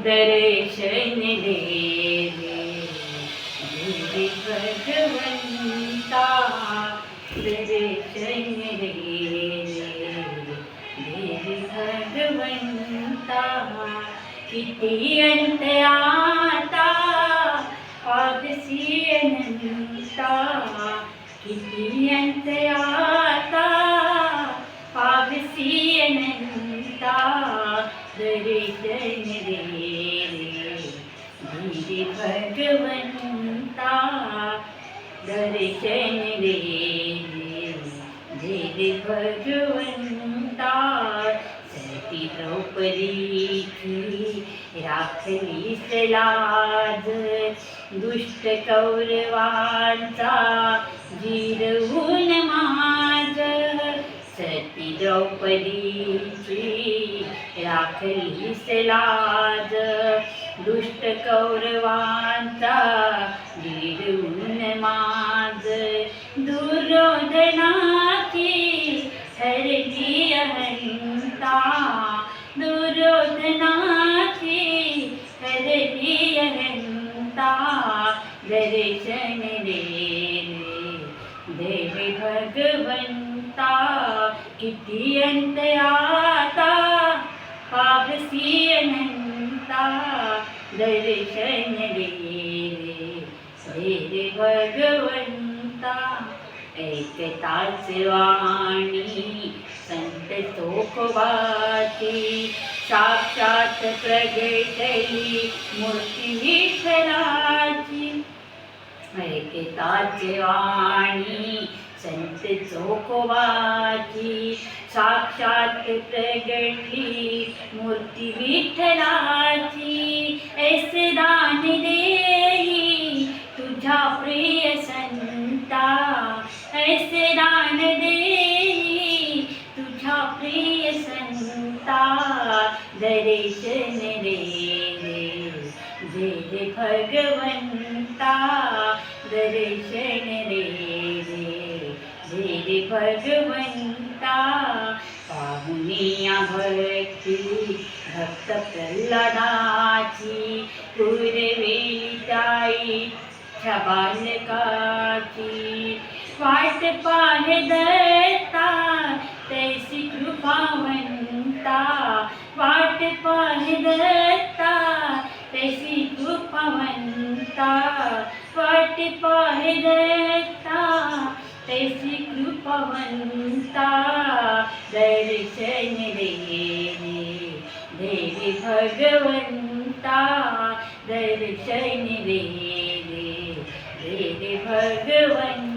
दर्शन दे रे भगवंता, दर्शन दे भगवंता. किती अंत आता पावसी अनंता, किती अंत आता पावसी अनंता. दर्शन दे धीरे भगवंता, दर्शन दे धीरे भगवंता. सती द्रौपदीची राखलीस लाज, दुष्ट कौरवांचा जिरवून माज. सती द्रौपदीची राखलीस लाज, दुष्ट कौरवांचा जिरवून माज. दुर्योधनाची हरली अहंता, दुर्योधनाची हरली अहंता. दर्शन दे देव भगवंता, किती अंत आता पावसी अनंता. दर्शन दे देव भगवंता. ऐकताच वाणी संत चोखवाची, साक्षात प्रगटली मूर्ती विठ्ठलाची. ऐकताच वाणी संत चोखवाची, साक्षात प्रगटली मूर्ती विठ्ठलाची. ऐसे दान देई तुझ्या प्रिय संता, ऐसे दान देई तुझ्या प्रिय संता. दर्शन दे दे भगवंता, दर्शन दे दे भगवंता. पाहुनिया भक्ती भक्त प्रल्हादाची, पुरवेली ताई बालकाची. वाट पाहे दत्ता तैसी कृपावंता, वाट पाहे दत्ता तैसी कृपावंता. वाट पाहे दत्ता तैसी कृपावंता. दर्शन दे देवी भगवंता, दर्शन दे देवी भगवंता.